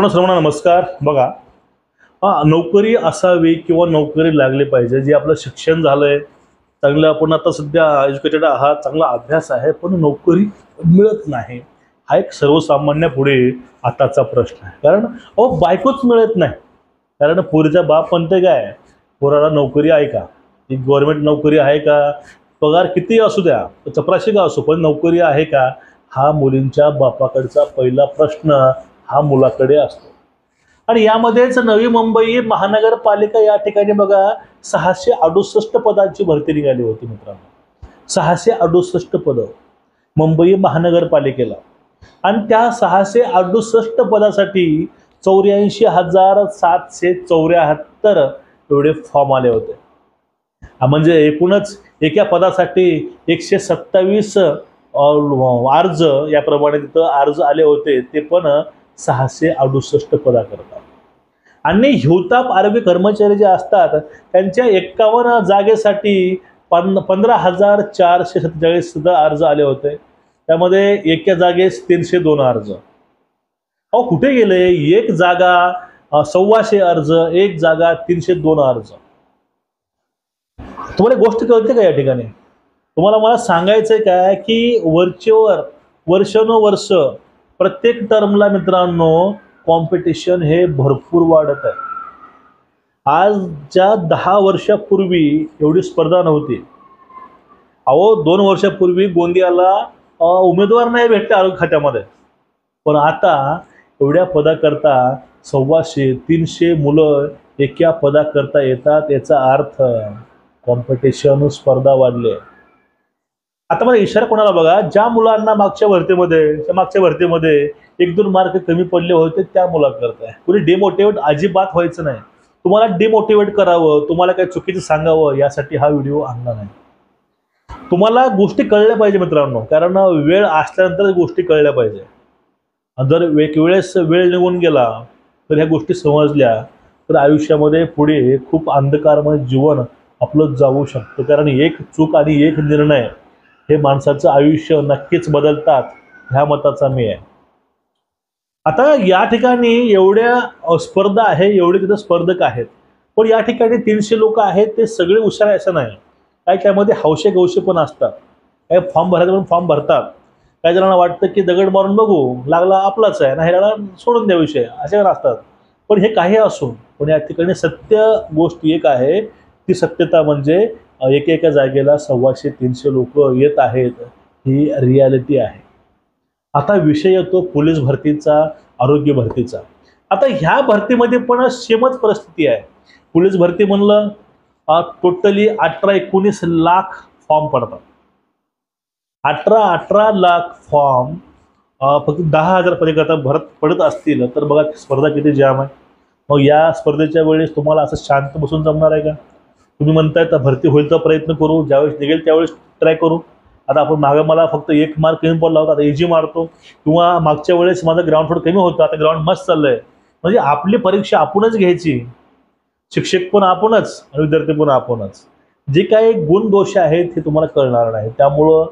सर्वांना नमस्कार। बघा, नोकरी असावी किंवा नोकरी लागली पाहिजे, जे आपलं शिक्षण झालंय चांगलं, आपण आता सध्या एज्युकेटेड आहात, चांगला अभ्यास आहे, पण नोकरी मिळत नाही। हा एक सर्वसामान्य पुढे आताचा प्रश्न आहे। कारण बायकोच मिळत नाही। कारण पोरीचा बाप म्हणते काय, पोराला नोकरी आहे का, ती गव्हर्नमेंट नोकरी आहे का, पगार किती असू द्या, चपराशी का असो, पण नोकरी आहे का, हा मुलींच्या बापाकडचा पहिला प्रश्न हा मुलाकडे असतो। आणि यामध्येच नवी मुंबई महानगरपालिका या ठिकाणी बघा 668 पदांची भरती निघाली होती मित्रांनो। 668 पद मुंबई महानगरपालिकेला, आणि त्या 668 पदासाठी 84,774 एवढे फॉर्म आले होते। म्हणजे एकूणच एका पदासाठी 127 अर्ज याप्रमाणे तिथं अर्ज आले होते, ते पण 668 पदाकरता। आणि हिवताप आरोग्य कर्मचारी जे असतात त्यांच्या 51 जागेसाठी 15,447 सुद्धा अर्ज आले होते। त्यामध्ये एका जागेस 302 अर्ज। कुठे गेले, एक जागा 1,200 अर्ज, एक जागा 302 अर्ज। तुम्हाला गोष्ट कळते का या ठिकाणी? तुम्हाला मला सांगायचंय काय की वरचेवर वर्षानुवर्ष प्रत्येक टर्मला मित्रांनो कॉम्पिटिशन हे भरपूर वाढत आहे। आजच्या 10 वर्षापूर्वी एवढी स्पर्धा नव्हती। 2 वर्षापूर्वी गोंदियाला उमेदवार नाही भेटले आरोग्य खात्यामध्ये, पण आता एवढ्या पदाकरता 250-300 मुलं एका पदाकरता येतात। याचा अर्थ कॉम्पिटिशन, स्पर्धा वाढली आहे। आता मला इशारा कोणाला बघा, ज्या मुलांना मागच्या भरतीमध्ये 1-2 मार्क कमी पडले होते त्या मुलांकरता आहे। कुणी डिमोटिवेट अजिबात व्हायचं नाही। तुम्हाला डिमोटिवेट करावं, तुम्हाला काही चुकीचं सांगावं यासाठी हा व्हिडिओ आणला नाही। तुम्हाला गोष्टी कळल्या पाहिजे मित्रांनो, कारण वेळ असल्यानंतर गोष्टी कळल्या पाहिजे। जर एक वेळेस वेळ निघून गेला तर ह्या गोष्टी समजल्या तर आयुष्यामध्ये पुढे खूप अंधकारमय जीवन आपलं जाऊ शकतं। कारण एक चूक आणि एक निर्णय हे माणसाचं आयुष्य नक्कीच बदलतात, ह्या मताचा मी आहे। आता या ठिकाणी एवढ्या स्पर्धा आहे, एवढे तिथे स्पर्धक आहेत, पण या ठिकाणी 300 लोक आहेत, ते सगळे हुशार आहे असं नाही। काही त्यामध्ये हौशे गौशे पण असतात। काही फॉर्म भरायचं पण फॉर्म भरतात। काही जणांना वाटतं की दगड मारून बघू, लागला आपलाच आहे ना, ह्याला सोडून द्या विषय, असे असतात। पण हे काही असो, पण या ठिकाणी सत्य गोष्ट एक आहे, ती सत्यता म्हणजे एका जागेला 250-300 लोक येत आहेत, ही रियालिटी आहे। आता विषय येतो पोलीस भरतीचा, आरोग्य भरतीचा। आता ह्या भरतीमध्ये पण सेमच परिस्थिती आहे। पोलीस भरती म्हणलं टोटली 18-19 लाख फॉर्म पडतात। 18 लाख फॉर्म फक्त 10,000 परीकरता पडत असतील तर बघा स्पर्धा किती जाम आहे। मग या स्पर्धेच्या वेळेस तुम्हाला असं शांत बसून जमणार आहे का? तुम्ही म्हणताय तर भरती होईल तर प्रयत्न करू, ज्यावेळेस निघेल त्यावेळेस ट्राय करू। आता आपण मागे मला फक्त 1 मार्क कमी पडला होता, आता इजी मारतो, किंवा मागच्या वेळेस माझं ग्राउंड थोडं कमी होतं, आता ग्राउंड मस्त चाललंय। म्हणजे आपली परीक्षा आपणच घ्यायची, शिक्षक पण आपणच आणि विद्यार्थी पण आपणच। जे काही गुण दोष आहेत हे तुम्हाला कळणार नाही। त्यामुळं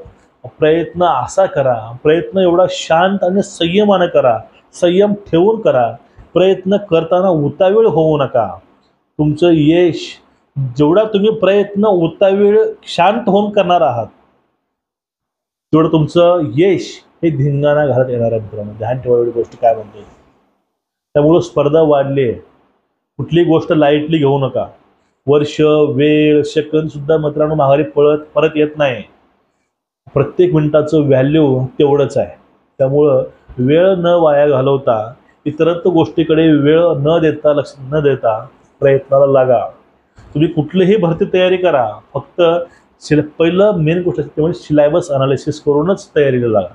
प्रयत्न असा करा, प्रयत्न एवढा शांत आणि संयमाने करा, संयम ठेवून करा। प्रयत्न करताना उतावीळ होऊ नका। तुमचं यश जेवढा तुम्ही प्रयत्न उतावीळ शांत होऊन करणार आहात, तेवढं तुमचं यश हे धिंगाणा घालत येणार आहे मित्रांनो। ध्यान ठेवा एवढी गोष्ट काय म्हणते। त्यामुळं स्पर्धा वाढली आहे, कुठली गोष्ट लाईटली घेऊ नका। वर्ष, वेळ, सेकंद सुद्धा मित्रांनो माघारी परत येत नाही। प्रत्येक मिनिटाचं व्हॅल्यू तेवढंच आहे। त्यामुळं वेळ न वाया घालवता, इतरत्र गोष्टीकडे वेळ न देता, लक्ष न देता प्रयत्नाला लागा। तुम्ही कुठलीही भरती तयारी करा, फक्त पहिलं मेन गोष्ट असते म्हणजे सिलेबस अनालिसिस करूनच तयारीला लागा।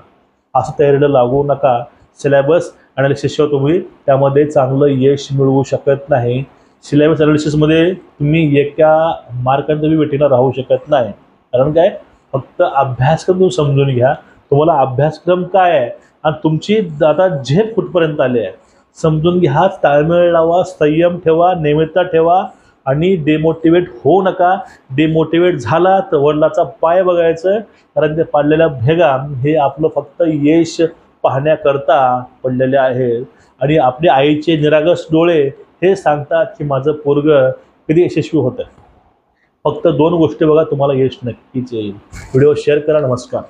असं तयारीला लागू नका, सिलेबस अनालिसिसशिवाय तुम्ही त्यामध्ये चांगलं यश मिळवू शकत नाही। सिलेबस अनालिसिसमध्ये तुम्ही एका मार्काने तुम्ही वेटीला राहू शकत नाही। कारण काय, फक्त अभ्यासक्रम तुम्ही समजून घ्या, तुम्हाला अभ्यासक्रम काय आहे आणि तुमची आता झेप कुठपर्यंत आली आहे समजून घ्या। ताळमेळ लावा, संयम ठेवा, नियमितता ठेवा आणि डिमोटिवेट होऊ नका। डिमोटिवेट झाला तर वडिलाचा पाय बघायचं, कारण ते पाडलेल्या भेगा हे आपलं फक्त यश पाहण्याकरता पडलेले आहेत। आणि आपल्या आईचे निरागस डोळे हे सांगतात की माझं पोरगं कधी यशस्वी होतं. फक्त 2 गोष्टी बघा, तुम्हाला यश नक्कीच येईल. व्हिडिओ शेअर करा. नमस्कार.